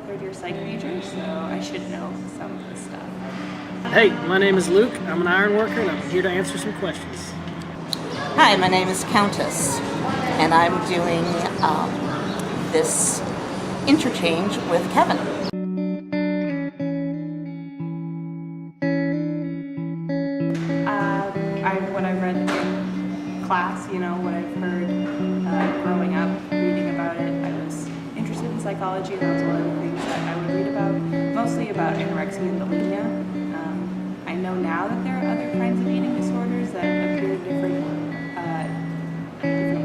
third-year psych major, so I should know some of this stuff. Hey, my name is Luke. I'm an iron worker, and I'm here to answer some questions. Hi, my name is Countess, and I'm doing this interchange with Kevin. What I read in class, what I've heard growing up, reading about it, I was interested in psychology, and that was one of the things that I would read about, mostly about anorexia and bulimia. I know now that there are other kinds of eating disorders that appear in different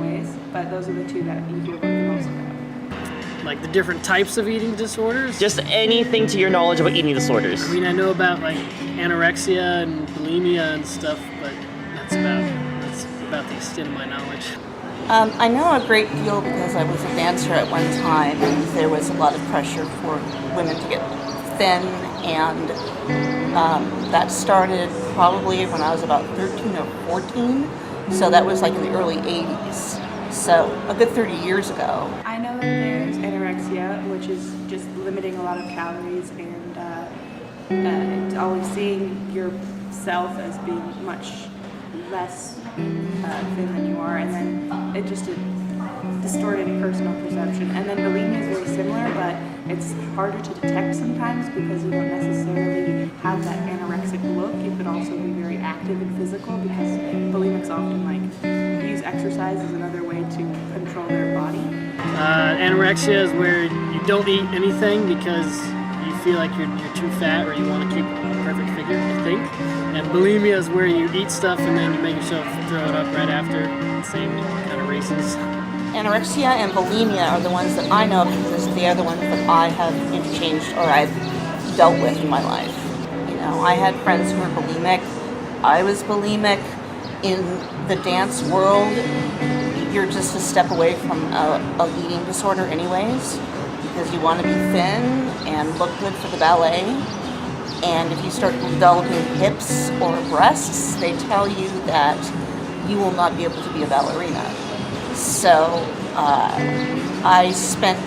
ways, but those are the two that you hear the most about. Like the different types of eating disorders? Just anything to your knowledge about eating disorders. I mean, I know about like anorexia and bulimia and stuff, but that's about the extent of my knowledge. I know a great deal because I was a dancer at one time, and there was a lot of pressure for women to get thin, and that started probably when I was about 13 or 14, so that was like in the early 80s, so a good 30 years ago. I know that there's anorexia, which is just limiting a lot of calories and always seeing yourself as being much less thin than you are, and then it just a distorted personal perception. And then bulimia is very similar, but it's harder to detect sometimes because you don't necessarily have that anorexic look. You could also be very active and physical because bulimics often use exercise as another way to control their body. Anorexia is where you don't eat anything because you feel like you're too fat or you want to keep a perfect figure, I think. And bulimia is where you eat stuff and then you make yourself throw it up right after. Same kind of races. Anorexia and bulimia are the ones that I know of because they are the ones that I have interchanged or I've dealt with in my life. I had friends who were bulimic. I was bulimic. In the dance world, you're just a step away from a eating disorder anyways, because you want to be thin and look good for the ballet. And if you start developing hips or breasts, they tell you that you will not be able to be a ballerina. So I spent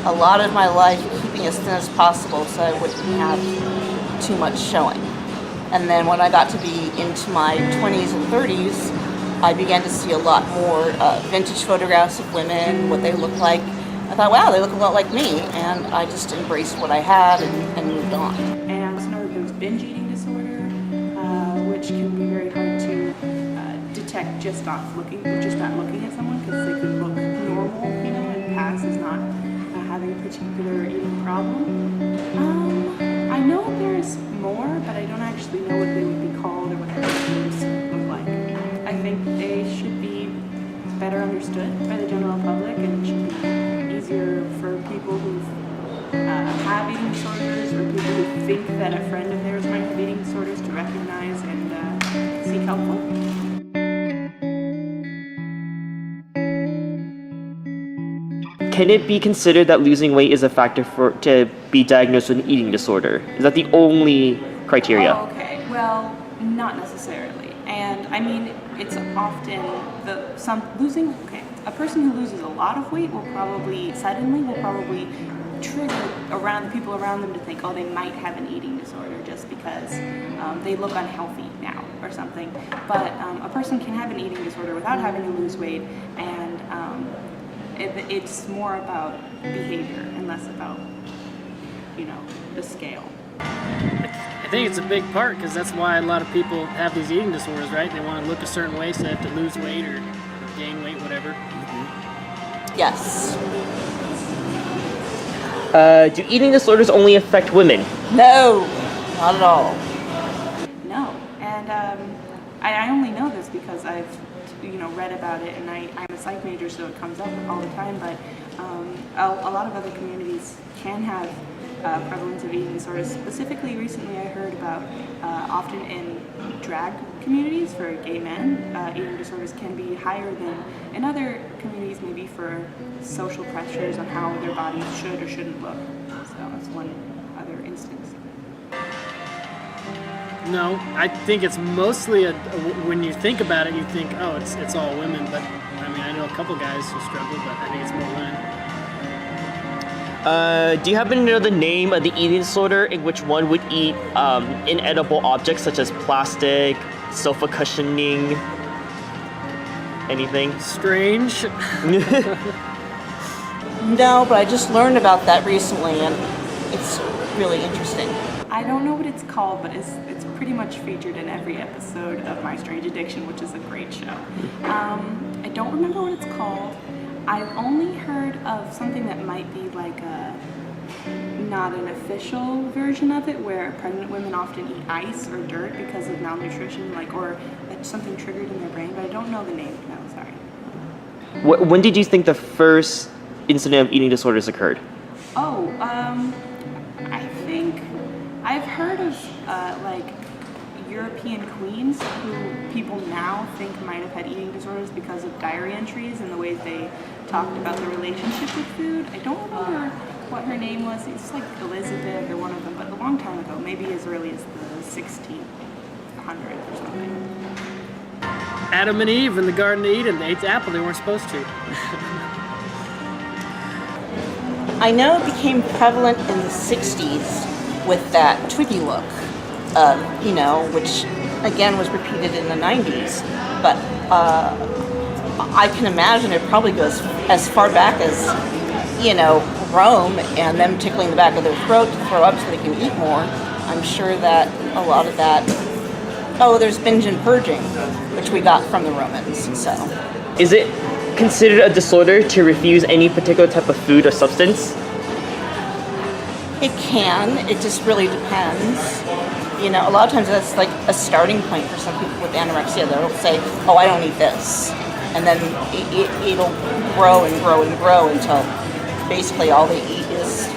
a lot of my life keeping as thin as possible so I wouldn't have too much showing. And then when I got to be into my 20s and 30s, I began to see a lot more vintage photographs of women, what they look like. I thought, wow, they look a lot like me. And I just embraced what I had and moved on. And I also know that there's binge eating disorder, which can be very hard to detect just not looking at someone because they could look normal, and pass as not having a particular eating problem. I know there's more, but I don't actually know what they would be called or what their names look like. I think they should be better understood by the general public, and it should be easier for people who have eating disorders or people who think that a friend of theirs might have eating disorders to recognize and seek help for. Can it be considered that losing weight is a factor to be diagnosed with an eating disorder? Is that the only criteria? Oh, okay. Well, not necessarily. And I mean, it's often a person who loses a lot of weight will probably trigger the people around them to think, oh, they might have an eating disorder just because they look unhealthy now or something. But a person can have an eating disorder without having to lose weight, and it's more about behavior and less about, the scale. I think it's a big part because that's why a lot of people have these eating disorders, right? They want to look a certain way, so they have to lose weight or gain weight, whatever. Yes. Do eating disorders only affect women? No, not at all. No, and I only know this because I've read about it, and I'm a psych major, so it comes up all the time. But a lot of other communities can have prevalence of eating disorders. Specifically, recently I heard about often in drag communities for gay men, eating disorders can be higher than in other communities, maybe for social pressures on how their bodies should or shouldn't look. So that's one other instance. No, I think it's mostly when you think about it, you think, oh, it's all women. But I mean, I know a couple guys who struggle, but I think it's more women. Do you happen to know the name of the eating disorder in which one would eat inedible objects such as plastic, sofa cushioning, anything? Strange. No, but I just learned about that recently, and it's really interesting. I don't know what it's called, but it's pretty much featured in every episode of My Strange Addiction, which is a great show. I don't remember what it's called. I've only heard of something that might be like not an official version of it, where pregnant women often eat ice or dirt because of malnutrition, or something triggered in their brain, but I don't know the name. No, sorry. When did you think the first incident of eating disorders occurred? Oh, I think I've heard of European queens who people now think might have had eating disorders because of diary entries and the ways they talked about their relationship with food. I don't remember what her name was. It's like Elizabeth or one of them, but a long time ago, maybe as early as the 1600s or something. Adam and Eve in the Garden of Eden, they ate the apple they weren't supposed to. I know it became prevalent in the 60s with that Twiggy look, which again was repeated in the 90s. But I can imagine it probably goes as far back as, Rome and them tickling the back of their throat to throw up so they can eat more. I'm sure that a lot of that. Oh, there's binge and purging, which we got from the Romans. So, Is it considered a disorder to refuse any particular type of food or substance? it can. It just really depends. A lot of times that's like a starting point for some people with anorexia. They'll say, "Oh, I don't eat this," and then it'll grow and grow and grow until basically all they eat is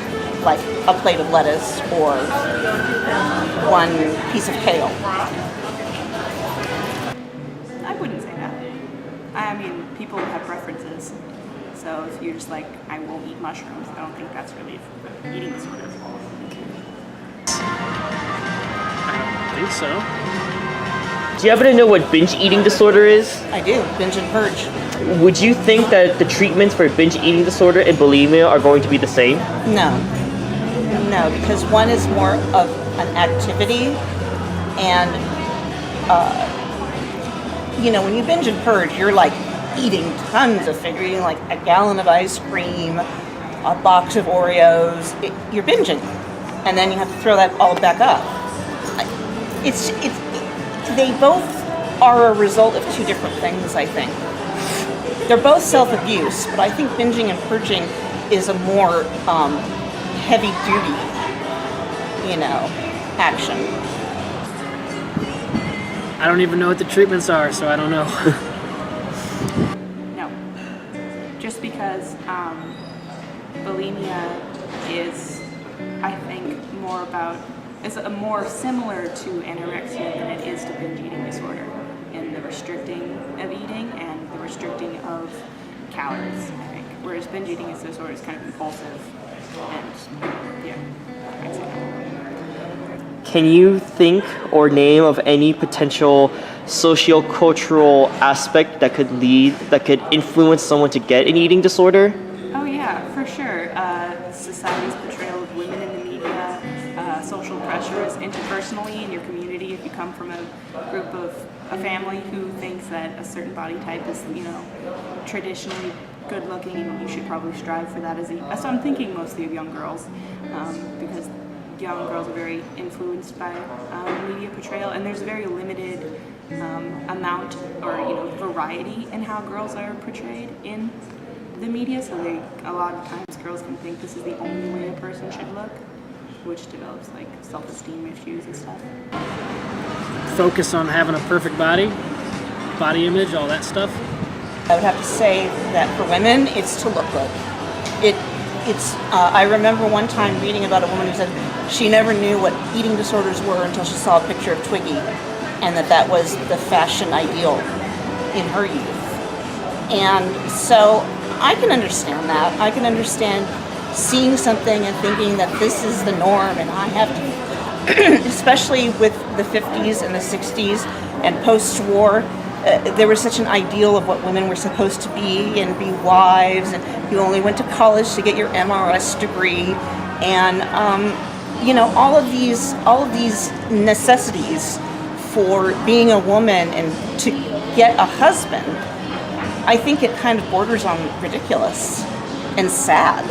like a plate of lettuce or one piece of kale. I wouldn't say that. I mean, people have preferences. So if you're just like, I won't eat mushrooms, I don't think that's really an eating disorder. I think so. Do you happen to know what binge eating disorder is? I do, binge and purge. Would you think that the treatments for binge eating disorder and bulimia are going to be the same? No, because one is more of an activity, and when you binge and purge, you're like eating tons of food. You're eating like a gallon of ice cream, a box of Oreos. You're binging, and then you have to throw that all back up. They both are a result of two different things, I think. They're both self-abuse, but I think binging and purging is a more heavy-duty, action. I don't even know what the treatments are, so I don't know. No. Just because bulimia is, I think, is more similar to anorexia than it is to binge eating disorder in the restricting of eating and the restricting of calories, I think. Whereas binge eating disorder is kind of impulsive and, yeah, I'd say no. Can you think or name of any potential socio-cultural aspect that could influence someone to get an eating disorder? Oh yeah, for sure. Society's portrayal of women in the media, social pressures interpersonally in your community. If you come from a family who thinks that a certain body type is, traditionally good looking, and you should probably strive for that so I'm thinking mostly of young girls, because young girls are very influenced by media portrayal, and there's a very limited amount or variety in how girls are portrayed in the media. So a lot of times girls can think this is the only way a person should look, which develops like self-esteem issues and stuff. Focus on having a perfect body image, all that stuff. I would have to say that for women, it's to look good. I remember one time reading about a woman who said she never knew what eating disorders were until she saw a picture of Twiggy, and that was the fashion ideal in her youth. And so I can understand that. I can understand seeing something and thinking that this is the norm, and I have to, especially with the 50s and the 60s and post-war, there was such an ideal of what women were supposed to be and be wives, and you only went to college to get your MRS degree, and all of these necessities for being a woman and to get a husband. I think it kind of borders on ridiculous and sad.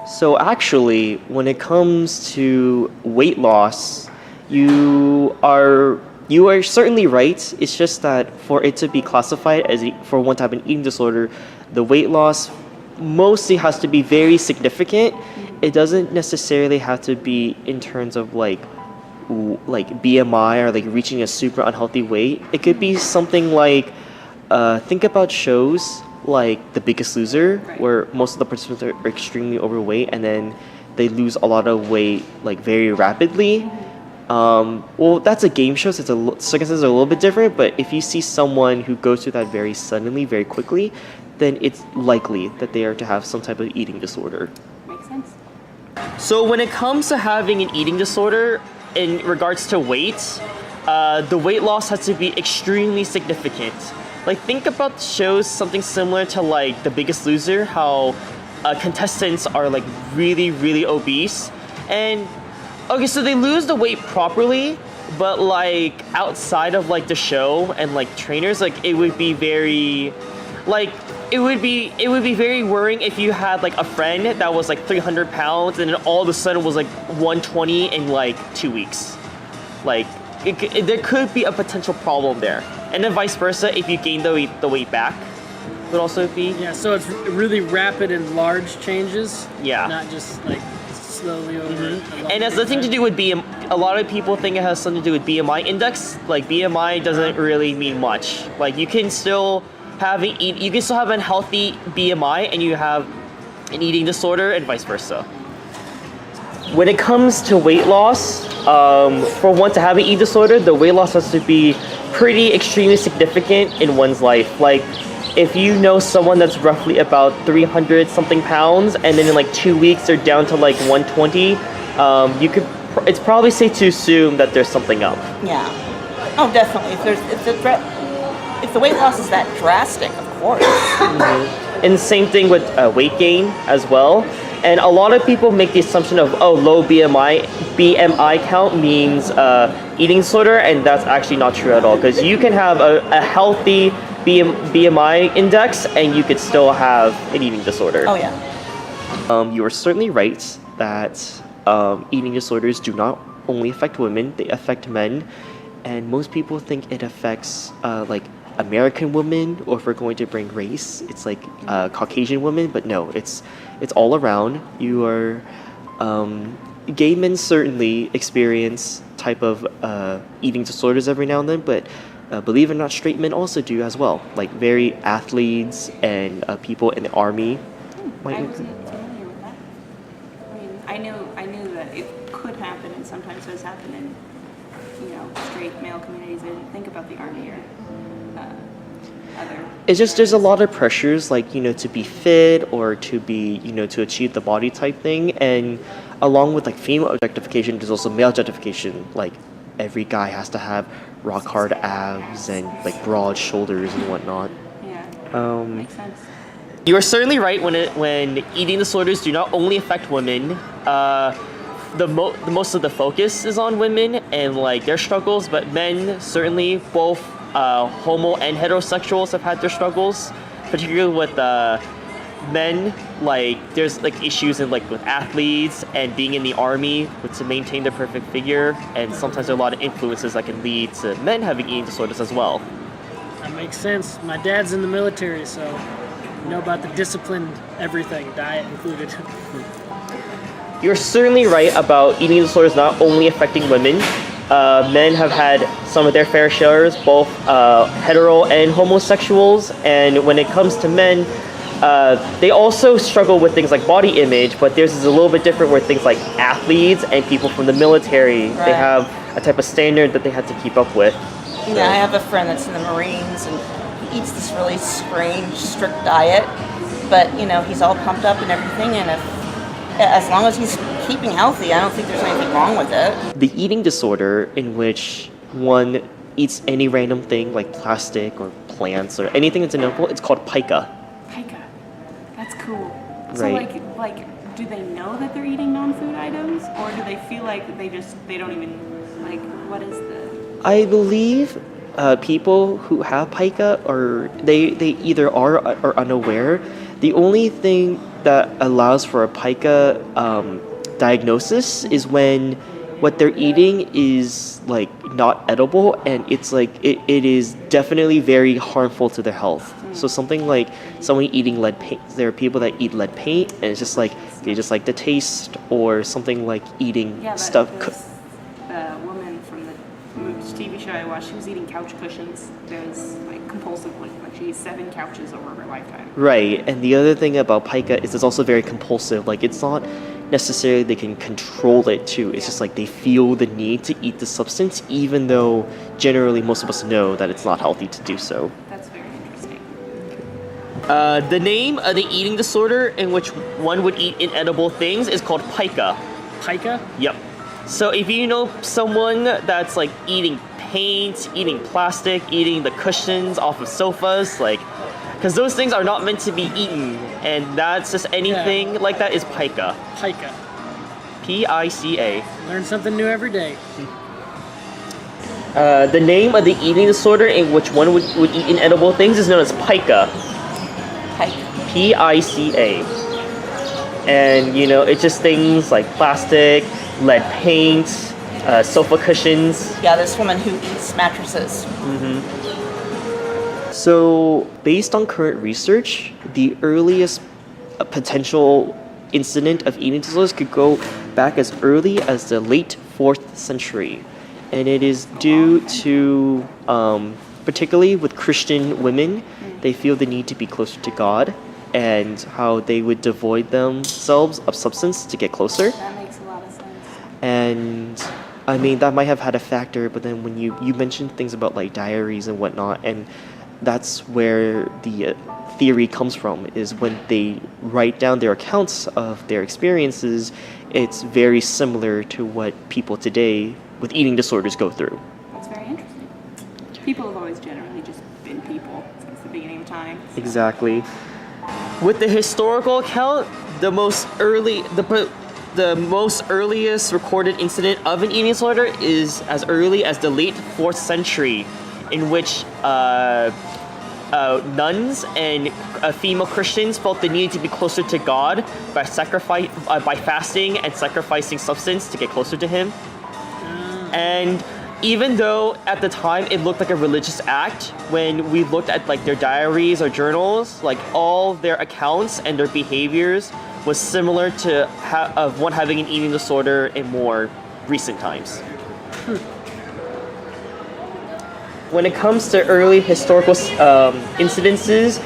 So actually, when it comes to weight loss, you are certainly right. It's just that for it to be classified as for one type of eating disorder, the weight loss mostly has to be very significant. It doesn't necessarily have to be in terms of like BMI or like reaching a super unhealthy weight. It could be something like think about shows like The Biggest Loser, where most of the participants are extremely overweight and then they lose a lot of weight like very rapidly. Well, that's a game show, so circumstances are a little bit different, but if you see someone who goes through that very suddenly, very quickly, then it's likely that they are to have some type of eating disorder. Makes sense. So when it comes to having an eating disorder in regards to weight, the weight loss has to be extremely significant. Like, think about shows something similar to like The Biggest Loser, how contestants are like really, really obese. And okay, so they lose the weight properly, but like outside of like the show and like trainers, like it would be very very worrying if you had like a friend that was like 300 pounds and then all of a sudden was like 120 in like 2 weeks. Like there could be a potential problem there. And then vice versa, if you gain the weight back, would also be. Yeah, so it's really rapid and large changes. Yeah. Not just like slowly over. And it has nothing to do with BMI. A lot of people think it has something to do with BMI index. Like BMI doesn't really mean much. Like you can still have a healthy BMI and you have an eating disorder and vice versa. When it comes to weight loss, for one to have an eating disorder, the weight loss has to be pretty extremely significant in one's life. Like if you know someone that's roughly about 300 something pounds and then in like 2 weeks they're down to like 120, it's probably safe to assume that there's something up. Yeah. Oh, definitely. If the weight loss is that drastic, of course. And the same thing with weight gain as well. And a lot of people make the assumption of, low BMI count means eating disorder, and that's actually not true at all. Because you can have a healthy BMI index, and you could still have an eating disorder. Oh, yeah. You are certainly right that eating disorders do not only affect women, they affect men. And most people think it affects like American women, or if we're going to bring race, it's like Caucasian women, but no, it's all around. You are gay men certainly experience type of eating disorders every now and then, but believe it or not, straight men also do as well. Like very athletes and people in the army. I wasn't familiar with that. I mean, I knew that it could happen, and sometimes does happen in straight male communities. I didn't think about the army or other. It's just there's a lot of pressures, like to be fit or to be to achieve the body type thing, and along with like female objectification, there's also male objectification. Like every guy has to have rock hard abs and like broad shoulders and whatnot. Yeah. Makes sense. You are certainly right when eating disorders do not only affect women. The most of the focus is on women and like their struggles, but men certainly, both homo and heterosexuals, have had their struggles, particularly with men. Like there's like issues in like with athletes and being in the army to maintain their perfect figure, and sometimes there are a lot of influences that can lead to men having eating disorders as well. That makes sense. My dad's in the military, so you know about the discipline, everything, diet included. You're certainly right about eating disorders not only affecting women. Men have had some of their fair shares, both hetero and homosexuals. And when it comes to men, they also struggle with things like body image, but theirs is a little bit different where things like athletes and people from the military, Right. They have a type of standard that they have to keep up with. Yeah, I have a friend that's in the Marines, and he eats this really strange, strict diet, but he's all pumped up and everything, and if As long as he's keeping healthy, I don't think there's anything wrong with it. The eating disorder in which one eats any random thing like plastic or plants or anything that's inedible, it's called pica. Pica. That's cool. So Right. like, do they know that they're eating non-food items, or do they feel like they don't even, like, what is the... I believe people who have pica they either are or unaware. The only thing that allows for a pica diagnosis is when what they're eating is like not edible, and it's like it is definitely very harmful to their health. So something like someone eating lead paint, there are people that eat lead paint and it's just like they just like the taste, or something like eating stuff. The woman from the TV show I watched, she was eating couch cushions. There's like compulsively, like she eats 7 couches over her lifetime. Right, and the other thing about pica is it's also very compulsive. Like it's not necessarily they can control it too. It's just like they feel the need to eat the substance, even though generally most of us know that it's not healthy to do so. That's very interesting. The name of the eating disorder in which one would eat inedible things is called pica. Pica? Yep. So if you know someone that's like eating paint, eating plastic, eating the cushions off of sofas, like, because those things are not meant to be eaten, and that's just anything like that is pica. Pica. P-I-C-A. Learn something new every day. The name of the eating disorder in which one would eat inedible things is known as pica. Pica. P-I-C-A. And, you know, it's just things like plastic, lead paint, sofa cushions. Yeah, this woman who eats mattresses. So, based on current research, the earliest potential incident of eating disorders could go back as early as the late 4th century. And it is due to, particularly with Christian women, they feel the need to be closer to God, and how they would devoid themselves of substance to get closer. That makes a lot of sense. And I mean, that might have had a factor, but then when you mentioned things about like diaries and whatnot, and that's where the theory comes from, is when they write down their accounts of their experiences, it's very similar to what people today with eating disorders go through. That's very interesting. People have always generally just been people since the beginning of time. So. Exactly. With the historical account, the most earliest recorded incident of an eating disorder is as early as the late 4th century, in which nuns and female Christians felt the need to be closer to God by by fasting and sacrificing substance to get closer to Him. And even though at the time it looked like a religious act, when we looked at like their diaries or journals, like all their accounts and their behaviors was similar to of one having an eating disorder in more recent times. When it comes to early historical incidences,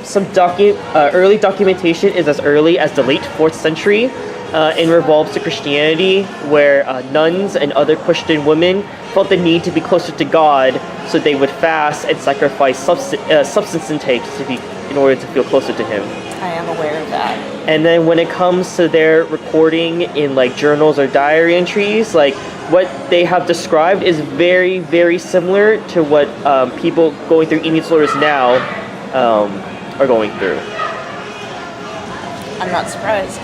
some early documentation is as early as the late 4th century. In revolves to Christianity, where nuns and other Christian women felt the need to be closer to God, so they would fast and sacrifice substance intake in order to feel closer to Him. I am aware of that. And then when it comes to their recording in like journals or diary entries, like what they have described is very, very similar to what people going through eating disorders now are going through. I'm not surprised.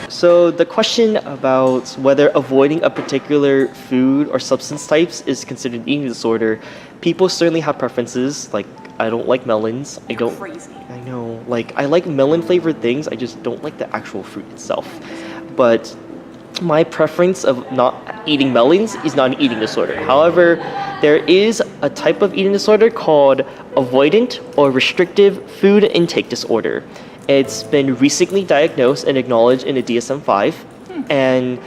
So the question about whether avoiding a particular food or substance types is considered an eating disorder, people certainly have preferences. Like, I don't like melons. Crazy. I know. Like, I like melon flavored things. I just don't like the actual fruit itself. But my preference of not eating melons is not an eating disorder. However, there is a type of eating disorder called avoidant or restrictive food intake disorder. It's been recently diagnosed and acknowledged in the DSM-5, and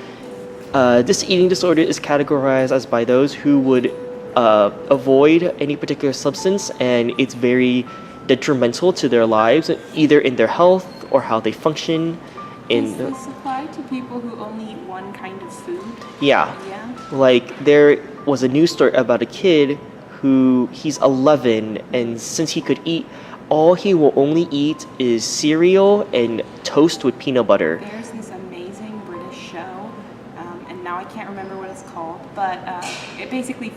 this eating disorder is categorized as by those who would avoid any particular substance, and it's very detrimental to their lives, either in their health or how they function. Is this applied to people who only eat one kind of food? Yeah. Yeah. Like, there was a news story about a kid who, he's 11, and since he could eat all he will only eat is cereal and toast with peanut butter. There's this amazing British show, and now I can't remember what it's called, but it basically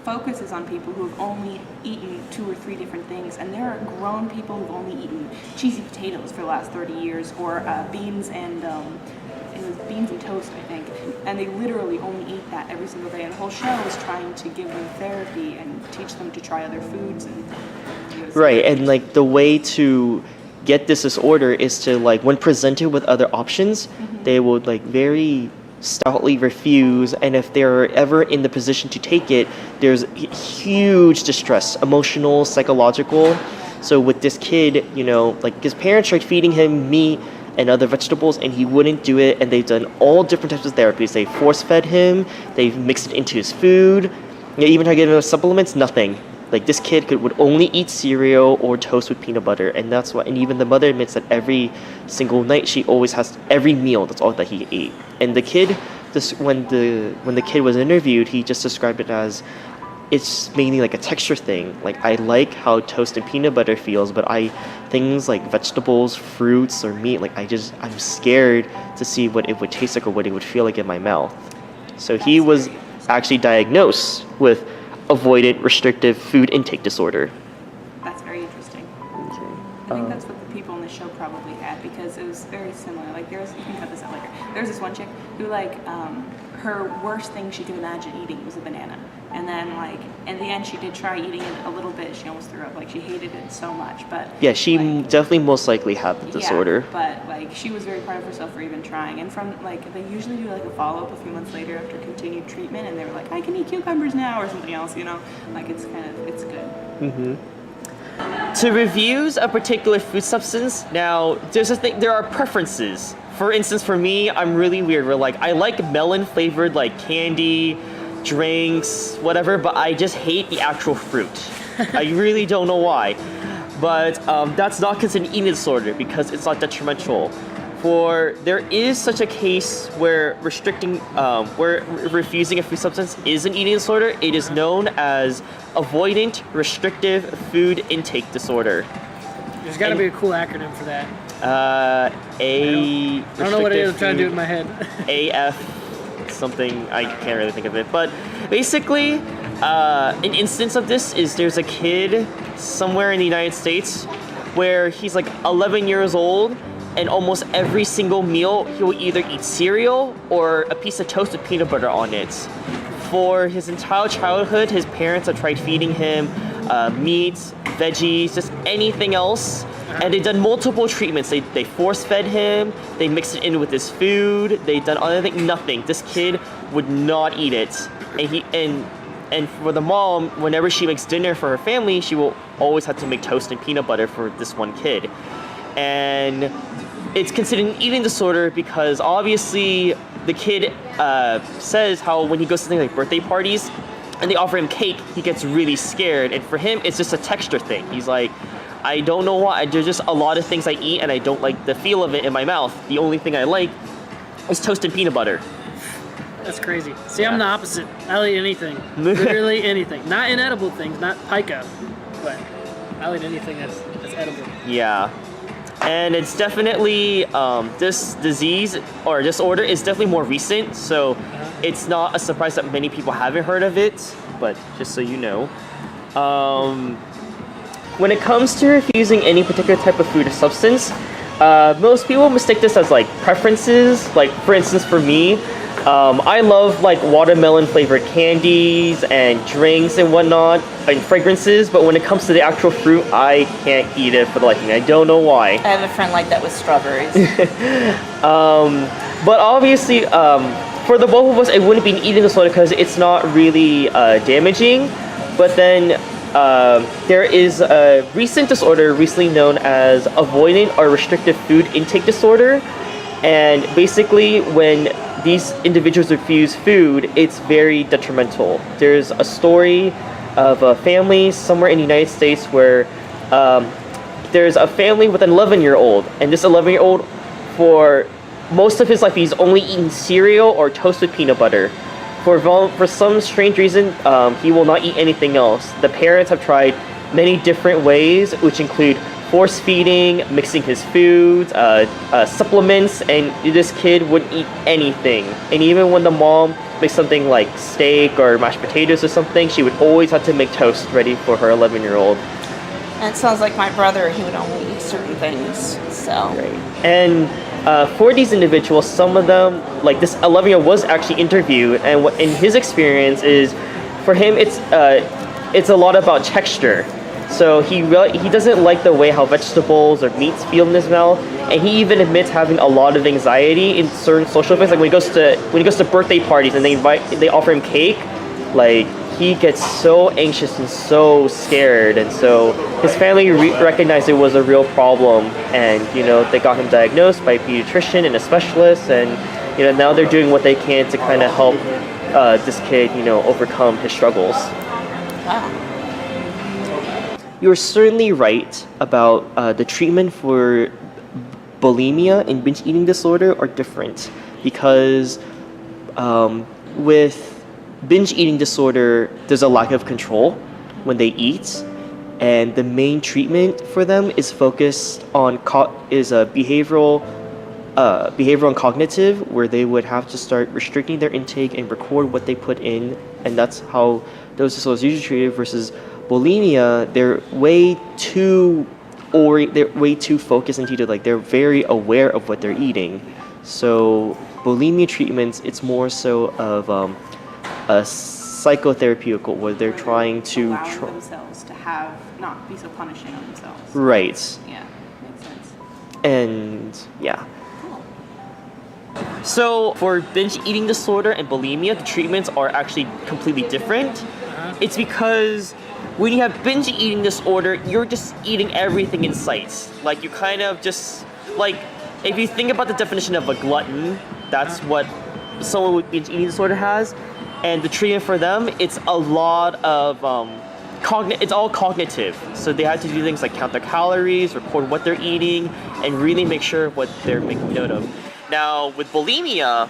focuses on people who have only eaten 2 or 3 different things, and there are grown people who've only eaten cheesy potatoes for the last 30 years, or beans and it was beans and toast, I think, and they literally only eat that every single day. And the whole show is trying to give them therapy and teach them to try other foods. And Right, and like the way to get this disorder is to like when presented with other options, they would like very stoutly refuse, and if they're ever in the position to take it, there's huge distress, emotional, psychological. So with this kid, you know, like his parents tried feeding him meat and other vegetables, and he wouldn't do it, and they've done all different types of therapies. They force-fed him, they've mixed it into his food, they even tried giving him supplements, nothing. Like this kid would only eat cereal or toast with peanut butter, and that's why. And even the mother admits that every single night she always has every meal. That's all that he ate. And the kid, when the kid was interviewed, he just described it as it's mainly like a texture thing. Like I like how toast and peanut butter feels, but things like vegetables, fruits, or meat, like I'm scared to see what it would taste like or what it would feel like in my mouth. So he was actually diagnosed with avoidant restrictive food intake disorder. That's very interesting. I think that's what the people in the show probably had, because it was very similar. Like you can cut this out later. There was this one chick who her worst thing she could imagine eating was a banana. And then in the end she did try eating it a little bit. She almost threw up. Like she hated it so much. But yeah, she definitely most likely had the disorder. Yeah, but she was very proud of herself for even trying. And from they usually do a follow-up a few months later after continued treatment, and they were like, I can eat cucumbers now or something else, it's good. To reviews a particular food substance, now there are preferences. For instance, for me, I'm really weird. I like melon flavored candy, drinks, whatever, but I just hate the actual fruit. I really don't know why. But that's not considered an eating disorder because it's not detrimental. For there is such a case where refusing a food substance is an eating disorder. It is known as avoidant restrictive food intake disorder. There's got to be a cool acronym for that. I don't know what it is. I'm trying to do it in my head. AF something, I can't really think of it. But basically, an instance of this is there's a kid somewhere in the United States where he's 11 years old, and almost every single meal he will either eat cereal or a piece of toast with peanut butter on it. For his entire childhood, his parents have tried feeding him meat, veggies, just anything else. And they've done multiple treatments. They force-fed him, they mixed it in with his food, they've done other things, nothing. This kid would not eat it. And for the mom, whenever she makes dinner for her family, she will always have to make toast and peanut butter for this one kid. And it's considered an eating disorder because obviously the kid says how when he goes to things like birthday parties and they offer him cake, he gets really scared. And for him, it's just a texture thing. He's like, I don't know why. There's just a lot of things I eat and I don't like the feel of it in my mouth. The only thing I like is toast and peanut butter. That's crazy. See, I'm the opposite. I'll eat anything. Literally anything. Not inedible things, not pica, but I'll eat anything that's edible. Yeah. And it's definitely, this disease or disorder is definitely more recent, so it's not a surprise that many people haven't heard of it, but just so you know. When it comes to refusing any particular type of food or substance, most people mistake this as preferences. For instance, for me, I love watermelon flavored candies and drinks and whatnot and fragrances, but when it comes to the actual fruit, I can't eat it for the life of me. I don't know why. I have a friend like that with strawberries. But obviously, for the both of us, it wouldn't be an eating disorder because it's not really damaging. But then there is a recent disorder recently known as avoidant or restrictive food intake disorder. And basically, when these individuals refuse food, it's very detrimental. There's a story of a family somewhere in the United States where there's a family with an 11-year-old, and this 11-year-old, for most of his life, he's only eaten cereal or toast with peanut butter. For some strange reason, he will not eat anything else. The parents have tried many different ways, which include force feeding, mixing his foods, supplements, and this kid wouldn't eat anything. And even when the mom makes something like steak or mashed potatoes or something, she would always have to make toast ready for her 11-year-old. And it sounds like my brother, he would only eat certain things, so. Right. And for these individuals, some of them, like this 11-year-old was actually interviewed, and what in his experience is, for him, it's a lot about texture. So he doesn't like the way how vegetables or meats feel in his mouth, and he even admits having a lot of anxiety in certain social events. Like when he goes to birthday parties and they offer him cake, like he gets so anxious and so scared, and so his family recognized it was a real problem, and they got him diagnosed by a pediatrician and a specialist, and now they're doing what they can to kind of help this kid overcome his struggles. Wow. You're certainly right about the treatment for bulimia and binge eating disorder are different, because with binge eating disorder, there's a lack of control when they eat, and the main treatment for them is focused on behavioral and cognitive, where they would have to start restricting their intake and record what they put in, and that's how those disorders are usually treated. Versus bulimia, they're way too focused into like they're very aware of what they're eating. So bulimia treatments, it's more so of a psychotherapeutic, where they're trying to allow themselves to not be so punishing on themselves. Right. Yeah, makes sense. And yeah. So for binge eating disorder and bulimia, the treatments are actually completely different. It's because when you have binge eating disorder, you're just eating everything in sight. Like you kind of just, like, if you think about the definition of a glutton, that's what someone with binge eating disorder has. And the treatment for them, it's a lot of, it's all cognitive. So they have to do things like count their calories, record what they're eating, and really make sure what they're making note of. Now with bulimia,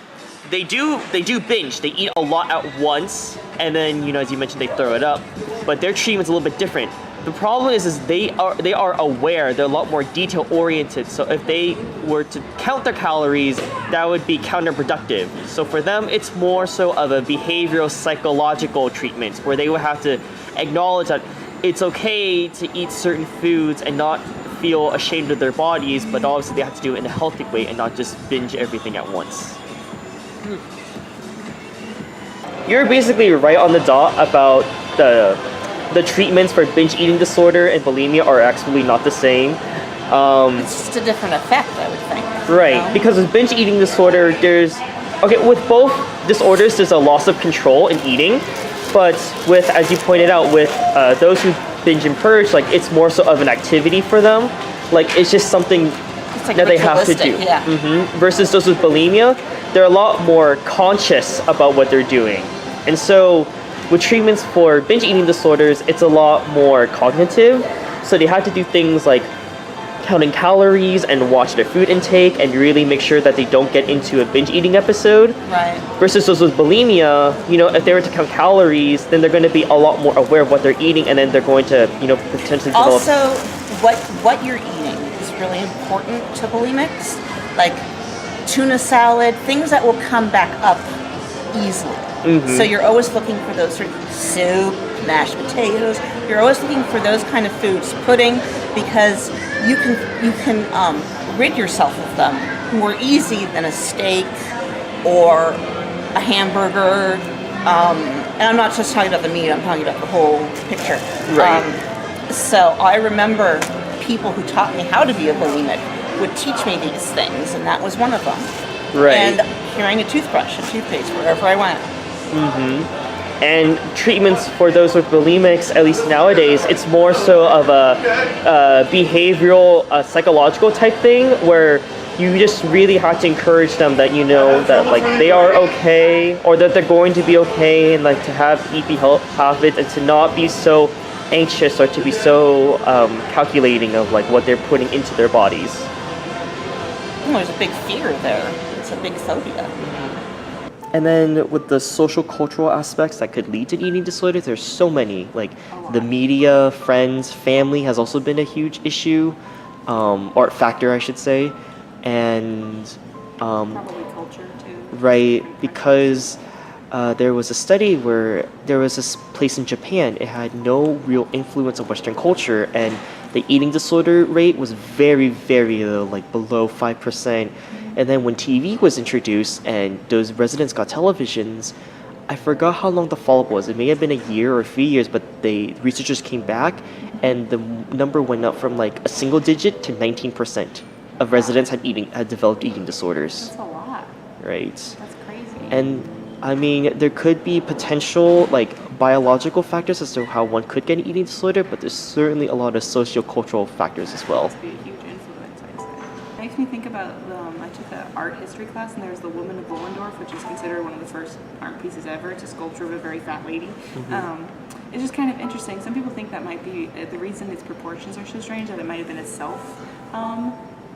they do binge. They eat a lot at once, and then as you mentioned, they throw it up. But their treatment's a little bit different. The problem is they are aware. They're a lot more detail oriented. So if they were to count their calories, that would be counterproductive. So for them, it's more so of a behavioral psychological treatment, where they would have to acknowledge that it's okay to eat certain foods and not feel ashamed of their bodies, but obviously they have to do it in a healthy way and not just binge everything at once. You're basically right on the dot about the treatments for binge eating disorder and bulimia are actually not the same. It's just a different effect, I would think. Right, because with binge eating disorder, with both disorders, there's a loss of control in eating, but with, as you pointed out, with those who binge and purge, like it's more so of an activity for them. Like it's just something It's like that they have to do. ritualistic, yeah. Versus those with bulimia, they're a lot more conscious about what they're doing. And so with treatments for binge eating disorders, it's a lot more cognitive. So they have to do things like counting calories and watch their food intake and really make sure that they don't get into a binge eating episode. Right. Versus those with bulimia, if they were to count calories, then they're going to be a lot more aware of what they're eating, and then they're going to, potentially develop. Also, what you're eating is really important to bulimics. Like tuna salad, things that will come back up easily. Mm-hmm. So you're always looking for those sort of soup, mashed potatoes. You're always looking for those kind of foods, pudding, because you can rid yourself of them more easy than a steak or a hamburger. And I'm not just talking about the meat, I'm talking about the whole picture. Right. So I remember people who taught me how to be a bulimic would teach me these things, and that was one of them. Right. And carrying a toothbrush, a toothpaste, wherever I went. And treatments for those with bulimics, at least nowadays, it's more so of a behavioral, psychological type thing, where you just really have to encourage them that that like they are okay, or that they're going to be okay, and like to have eating health habits, and to not be so anxious or to be so calculating of like what they're putting into their bodies. There's a big fear there. It's a big phobia. And then with the social cultural aspects that could lead to eating disorder, there's so many. Like the media, friends, family has also been a huge issue, or factor, I should say. And Probably culture too. right, because there was a study where there was this place in Japan. It had no real influence of Western culture, and the eating disorder rate was very, very low, like below 5%. And then when TV was introduced and those residents got televisions, I forgot how long the follow-up was. It may have been a year or 3 years, but the researchers came back and the number went up from like a single digit to 19% of residents had developed eating disorders. That's a lot. Right. That's crazy. And I mean, there could be potential like biological factors as to how one could get an eating disorder, but there's certainly a lot of socio-cultural factors as well. Must be a huge influence, I'd say. It makes me think about, I took an art history class and there was the Woman of Willendorf, which is considered one of the first art pieces ever. It's a sculpture of a very fat lady. It's just kind of interesting. Some people think that might be the reason its proportions are so strange, that it might have been a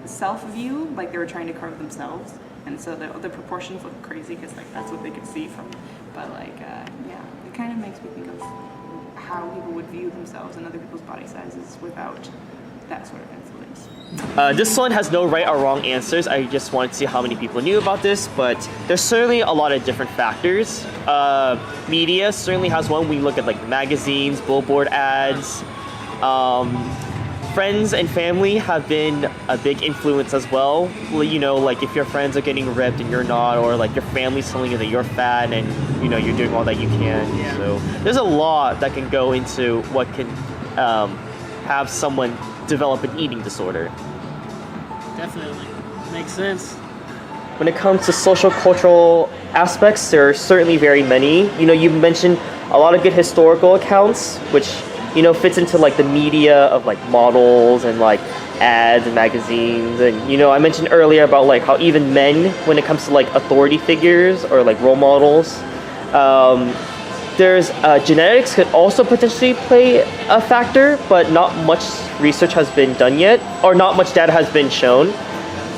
self view, like they were trying to carve themselves, and so the proportions look crazy because like that's what they could see from. But like yeah, it kind of makes me think of how people would view themselves and other people's body sizes without that sort of influence. This one has no right or wrong answers. I just wanted to see how many people knew about this, but there's certainly a lot of different factors. Media certainly has one. We look at like magazines, billboard ads. Friends and family have been a big influence as well. You know, like if your friends are getting ripped and you're not, or like your family's telling you that you're fat and you know you're doing all that you can. Yeah. So there's a lot that can go into what can have someone develop an eating disorder. Definitely. Makes sense. When it comes to social cultural aspects, there are certainly very many. You know, you mentioned a lot of good historical accounts, which, you know, fits into like the media of like models and like ads and magazines. And, you know, I mentioned earlier about like how even men, when it comes to like authority figures or like role models, there's genetics could also potentially play a factor, but not much research has been done yet, or not much data has been shown.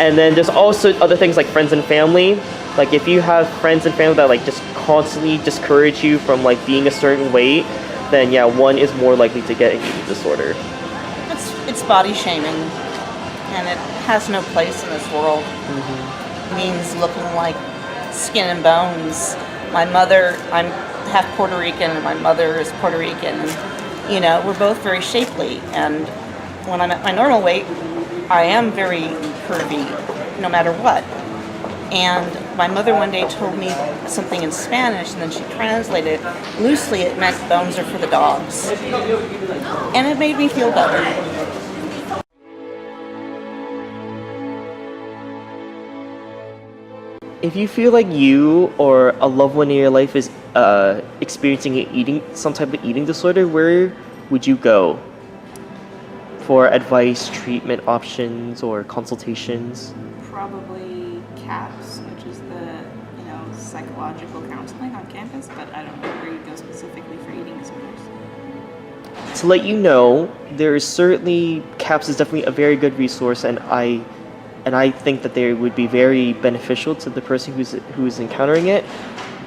And then there's also other things like friends and family. Like if you have friends and family that like just constantly discourage you from like being a certain weight, then yeah, one is more likely to get an eating disorder. It's body shaming, and it has no place in this world. It means looking like skin and bones. My mother, I'm half Puerto Rican, and my mother is Puerto Rican, and you know, we're both very shapely. And when I'm at my normal weight, I am very curvy, no matter what. And my mother one day told me something in Spanish, and then she translated it. Loosely, it meant bones are for the dogs. And it made me feel better. If you feel like you or a loved one in your life is experiencing some type of eating disorder, where would you go for advice, treatment options, or consultations? Probably CAPS, which is the psychological counseling on campus, but I don't know where you go specifically for eating disorders. To let you know, there is certainly CAPS is definitely a very good resource, and I think that they would be very beneficial to the person who's encountering it.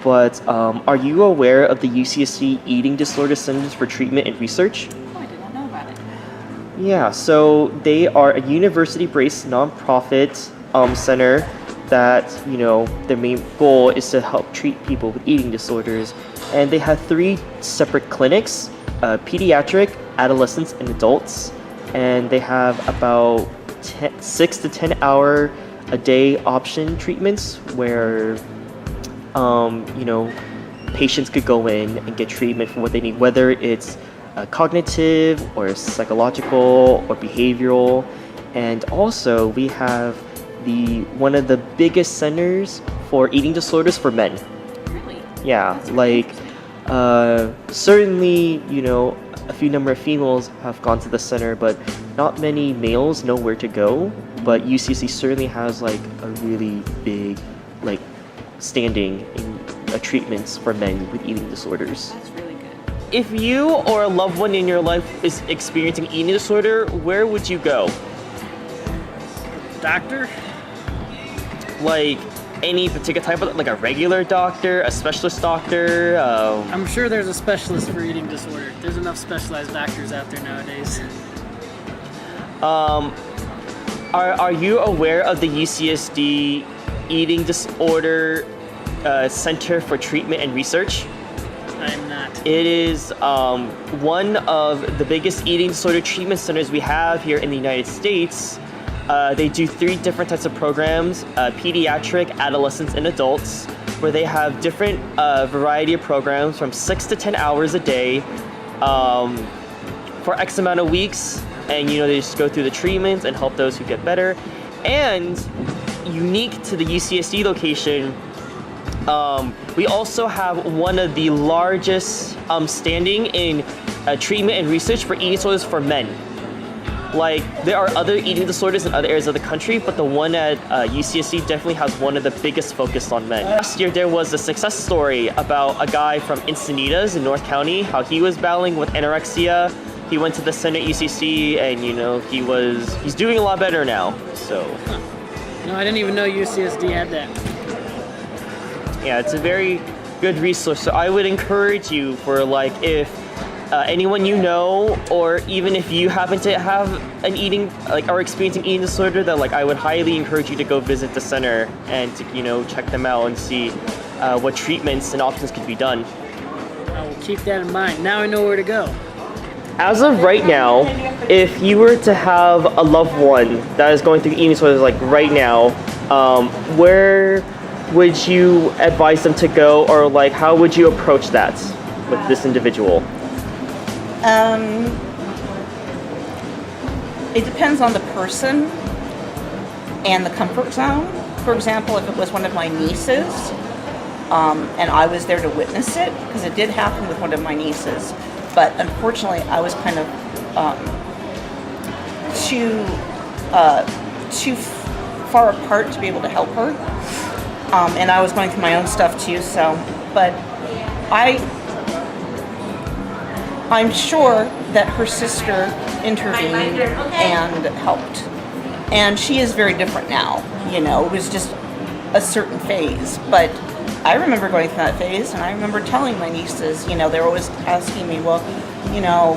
But are you aware of the UCSD Eating Disorder Centers for Treatment and Research? Oh, I did not know about it. Yeah, so they are a university-based nonprofit center that, their main goal is to help treat people with eating disorders. And they have 3 separate clinics, pediatric, adolescents, and adults. And they have about 6 to 10 hour a day option treatments where, patients could go in and get treatment for what they need, whether it's cognitive or psychological or behavioral. And also we have one of the biggest centers for eating disorders for men. Really? Yeah, like certainly, a few number of females have gone to the center, but not many males know where to go. But UCSD certainly has like a really big standing in treatments for men with eating disorders. That's really good. If you or a loved one in your life is experiencing eating disorder, where would you go? Doctor? Like, any particular type of, like a regular doctor, a specialist doctor? I'm sure there's a specialist for eating disorder. There's enough specialized doctors out there nowadays. Are you aware of the UCSD Eating Disorder Center for Treatment and Research? I'm not. It is one of the biggest eating disorder treatment centers we have here in the United States. They do 3 different types of programs, pediatric, adolescents, and adults, where they have different variety of programs from 6 to 10 hours a day for X amount of weeks. And they just go through the treatments and help those who get better. And unique to the UCSD location, we also have one of the largest standing in treatment and research for eating disorders for men. Like, there are other eating disorders in other areas of the country, but the one at UCSD definitely has one of the biggest focus on men. Last year, there was a success story about a guy from Encinitas in North County, how he was battling with anorexia. He went to the center at UCC, and he's doing a lot better now. So, No, I didn't even know UCSD had that. yeah, it's a very good resource. So I would encourage you for if anyone you know, or even if you happen to have an eating or experiencing eating disorder, that I would highly encourage you to go visit the center and to check them out and see what treatments and options could be done. I will keep that in mind. Now I know where to go. As of right now, if you were to have a loved one that is going through eating disorders right now, where would you advise them to go, or how would you approach that with this individual? It depends on the person and the comfort zone. For example, if it was one of my nieces, and I was there to witness it, because it did happen with one of my nieces, but unfortunately I was kind of too far apart to be able to help her, and I was going through my own stuff too. So, but I'm sure that her sister intervened and helped. And she is very different now. It was just a certain phase. But I remember going through that phase, and I remember telling my nieces, they're always asking me, well,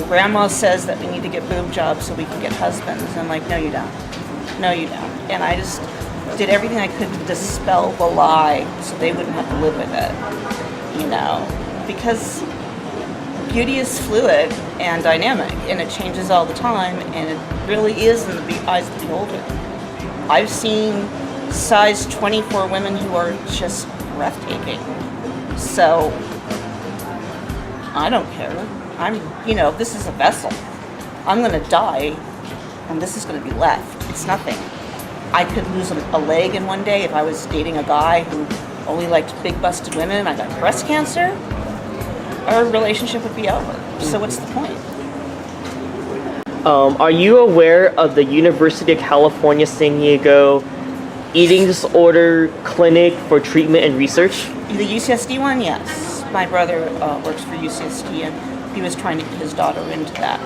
Grandma says that we need to get boob jobs so we can get husbands. And I'm like, no, you don't. No, you don't. And I just did everything I could to dispel the lie so they wouldn't have to live with it, because beauty is fluid and dynamic, and it changes all the time, and it really is in the eyes of the beholder. I've seen size 24 women who are just breathtaking. So I don't care. This is a vessel. I'm going to die, and this is going to be left. It's nothing. I could lose a leg in one day if I was dating a guy who only liked big busted women and I got breast cancer. Our relationship would be over. So what's the point? Are you aware of the University of California, San Diego Eating Disorder Clinic for Treatment and Research? The UCSD one, yes. My brother works for UCSD, and he was trying to get his daughter into that.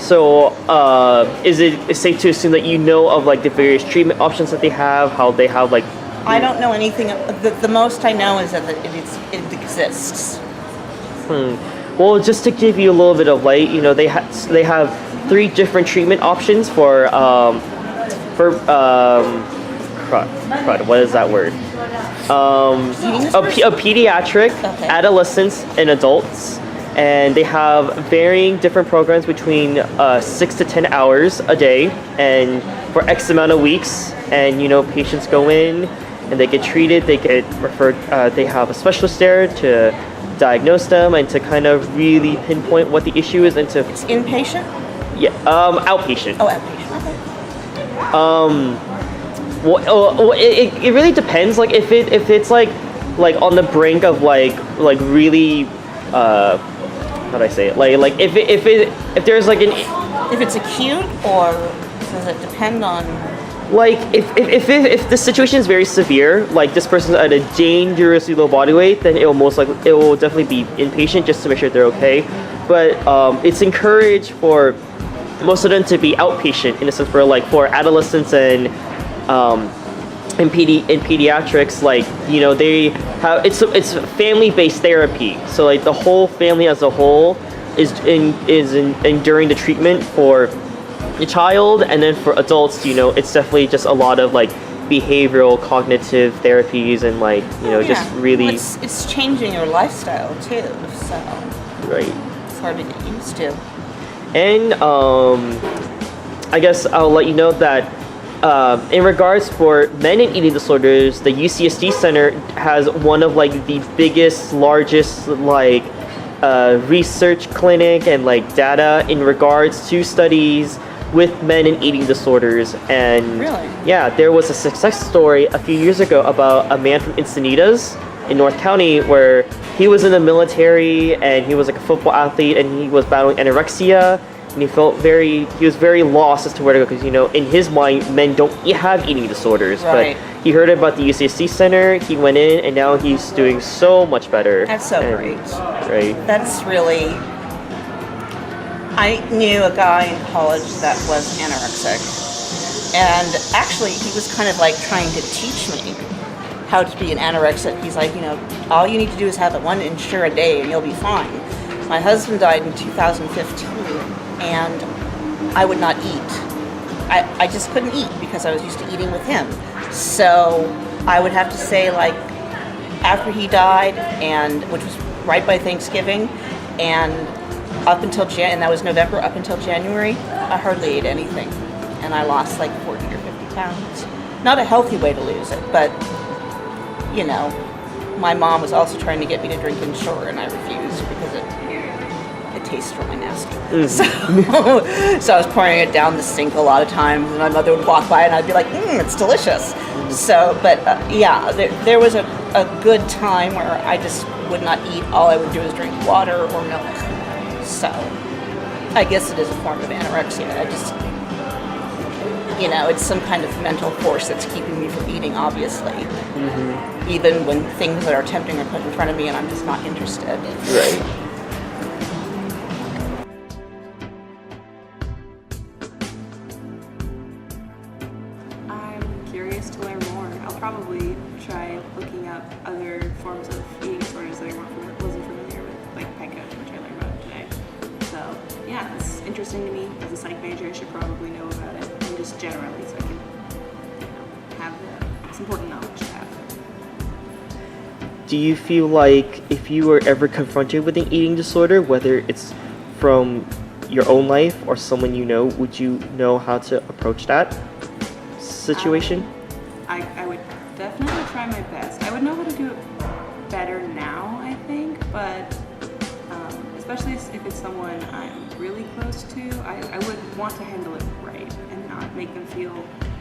So, is it safe to assume that you know of the various treatment options that they have, how they have I don't know anything. The most I know is that it exists. Well, just to give you a little bit of light, they have 3 different treatment options for what is that word? A pediatric, Okay. adolescents, and adults. And they have varying different programs between 6 to 10 hours a day, and for X amount of weeks. And patients go in and they get treated. They get referred. They have a specialist there to diagnose them and to kind of really pinpoint what the issue is, and to It's inpatient? outpatient. Oh, outpatient. Okay. It really depends. If it's on the brink of really how do I say it? If there's If it's acute, or does it depend on? If the situation is very severe, this person's at a dangerously low body weight, then it will definitely be inpatient just to make sure they're okay. But it's encouraged for most of them to be outpatient, in a sense, for adolescents and in pediatrics, like, you know, they have it's family-based therapy. So like the whole family as a whole is enduring the treatment for the child, and then for adults, you know, it's definitely just a lot of like behavioral cognitive therapies and like, you know, just really Well, it's changing your lifestyle too, so right. it's hard to get used to. And I guess I'll let you know that in regards for men and eating disorders, the UCSD Center has one of like the biggest, largest like research clinic and like data in regards to studies with men and eating disorders. And Really? yeah, there was a success story a few years ago about a man from Encinitas in North County where he was in the military and he was like a football athlete and he was battling anorexia, and he was very lost as to where to go, because, you know, in his mind, men don't have eating disorders. Right. But he heard about the UCSD Center, he went in, and now he's doing so much better. That's so And- great. Right. That's really. I knew a guy in college that was anorexic, and actually he was kind of like trying to teach me how to be an anorexic. He's like, you know, all you need to do is have one Ensure a day and you'll be fine. My husband died in 2015, and I would not eat. I just couldn't eat because I was used to eating with him. So I would have to say, like, after he died, and which was right by Thanksgiving, and up until and that was November, up until January, I hardly ate anything, and I lost like 40 or 50 pounds. Not a healthy way to lose it, but you know, my mom was also trying to get me to drink Ensure, and I refused because it tastes really nasty. So I was pouring it down the sink a lot of times, and my mother would walk by, and I'd be like, it's delicious. So, but yeah, there was a good time where I just would not eat. All I would do is drink water or milk. So I guess it is a form of anorexia. I just, you know, it's some kind of mental force that's keeping me from eating, obviously. Mm-hmm. Even when things that are tempting are put in front of me and I'm just not interested. Right. I'm curious to learn more. I'll probably try looking up other forms of eating disorders that I wasn't familiar with, like PSYC, which I learned about today. So yeah, it's interesting to me. As a psych major, I should probably know about it, and just generally, so I can, you know, have it's important knowledge to have. Do you feel like if you were ever confronted with an eating disorder, whether it's from your own life or someone you know, would you know how to approach that situation? I would definitely try my best. I would know how to do it better now, I think, but especially if it's someone I'm really close to, I would want to handle it right and not make them feel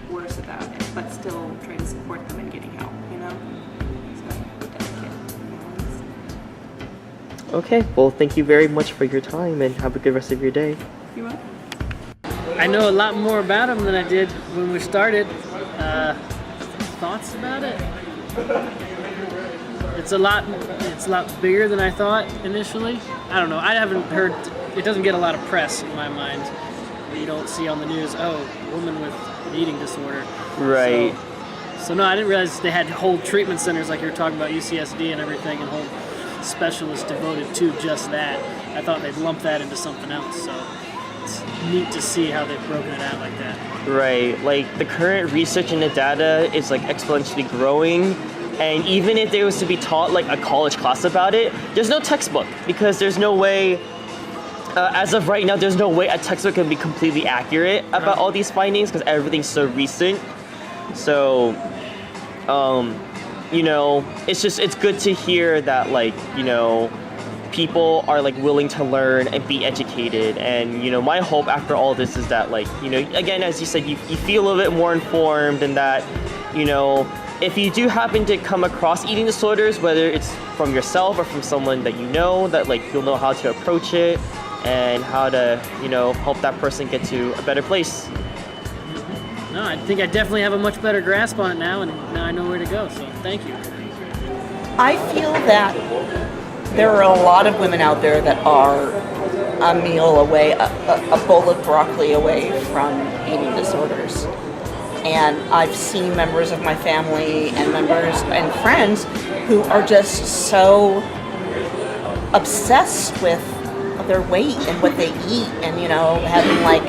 worse about it, but still try to support them in getting help, you know? So, delicate balance. Okay, well, thank you very much for your time and have a good rest of your day. You're welcome. I know a lot more about him than I did when we started. Thoughts about it? It's a lot bigger than I thought initially. I don't know. I haven't heard. It doesn't get a lot of press in my mind. You don't see on the news, woman with an eating disorder. Right. So no, I didn't realize they had whole treatment centers like you were talking about, UCSD and everything, and whole specialists devoted to just that. I thought they'd lump that into something else. So it's neat to see how they've broken it out like that. Right, like the current research and the data is like exponentially growing, and even if there was to be taught like a college class about it, there's no textbook, because there's no way, as of right now, there's no way a textbook can be completely accurate about all these findings, because everything's so recent. So, you know, it's good to hear that, like, you know, people are like willing to learn and be educated. And, you know, my hope after all this is that, like, you know, again, as you said, you feel a little bit more informed, and that, you know, if you do happen to come across eating disorders, whether it's from yourself or from someone that you know, that like you'll know how to approach it and how to, you know, help that person get to a better place. No, I think I definitely have a much better grasp on it now, and now I know where to go. So thank you. I feel that there are a lot of women out there that are a meal away, a bowl of broccoli away from eating disorders. And I've seen members of my family and members and friends who are just so obsessed with their weight and what they eat, and having like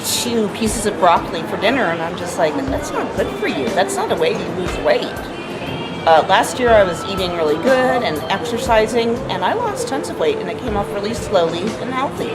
2 pieces of broccoli for dinner, and I'm just like, that's not good for you. That's not a way you lose weight. Last year I was eating really good and exercising, and I lost tons of weight, and it came off really slowly and healthy.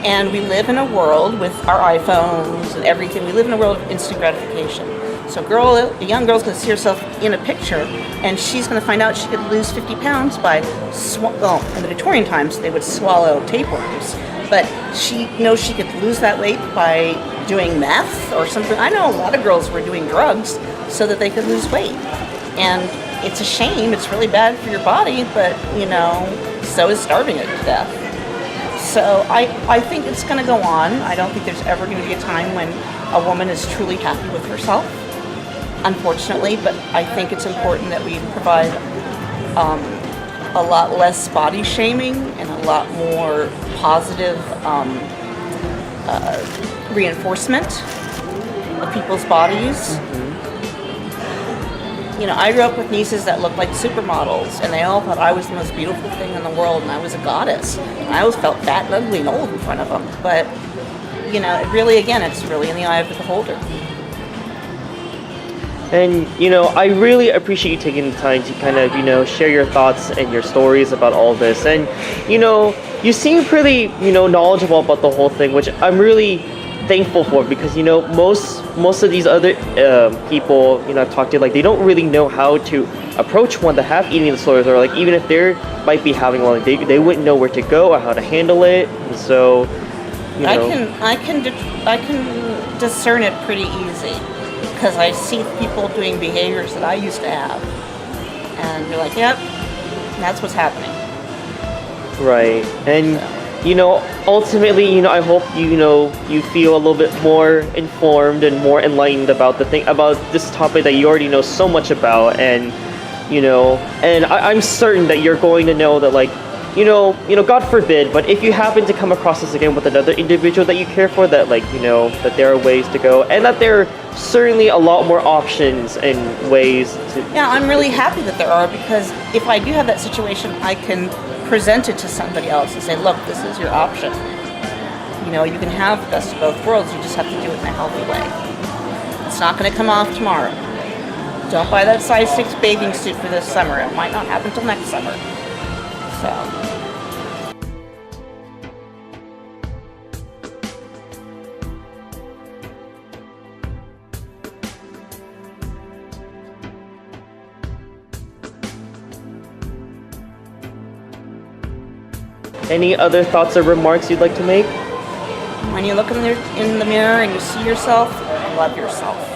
And we live in a world with our iPhones and everything. We live in a world of instant gratification. So a young girl's going to see herself in a picture, and she's going to find out she could lose 50 pounds by, in the Victorian times, they would swallow tapeworms. But she knows she could lose that weight by doing meth or something. I know a lot of girls were doing drugs so that they could lose weight. And it's a shame. It's really bad for your body, but, so is starving it to death. So I think it's going to go on. I don't think there's ever going to be a time when a woman is truly happy with herself, unfortunately. But I think it's important that we provide a lot less body shaming and a lot more positive reinforcement of people's bodies. I grew up with nieces that looked like supermodels, and they all thought I was the most beautiful thing in the world, and I was a goddess. And I always felt fat and ugly and old in front of them. But, it really, again, it's really in the eye of the beholder. And, I really appreciate you taking the time to kind of, share your thoughts and your stories about all this. And, you seem pretty, knowledgeable about the whole thing, which I'm really thankful for, because most of these other people I've talked to, like, they don't really know how to approach one that have eating disorders, or like even if they might be having one, they wouldn't know where to go or how to handle it. And so I can discern it pretty easy, because I see people doing behaviors that I used to have, and you're like, yep, that's what's happening. Right. And ultimately, I hope you feel a little bit more informed and more enlightened about about this topic that you already know so much about. And and I'm certain that you're going to know that, like, God forbid, but if you happen to come across this again with another individual that you care for, that, like, that there are ways to go, and that there are certainly a lot more options and ways to. Yeah, I'm really happy that there are, because if I do have that situation, I can present it to somebody else and say, look, this is your option. You can have the best of both worlds. You just have to do it in a healthy way. It's not going to come off tomorrow. Don't buy that size 6 bathing suit for this summer. It might not happen till next summer. So. Any other thoughts or remarks you'd like to make? When you look in the mirror and you see yourself, love yourself.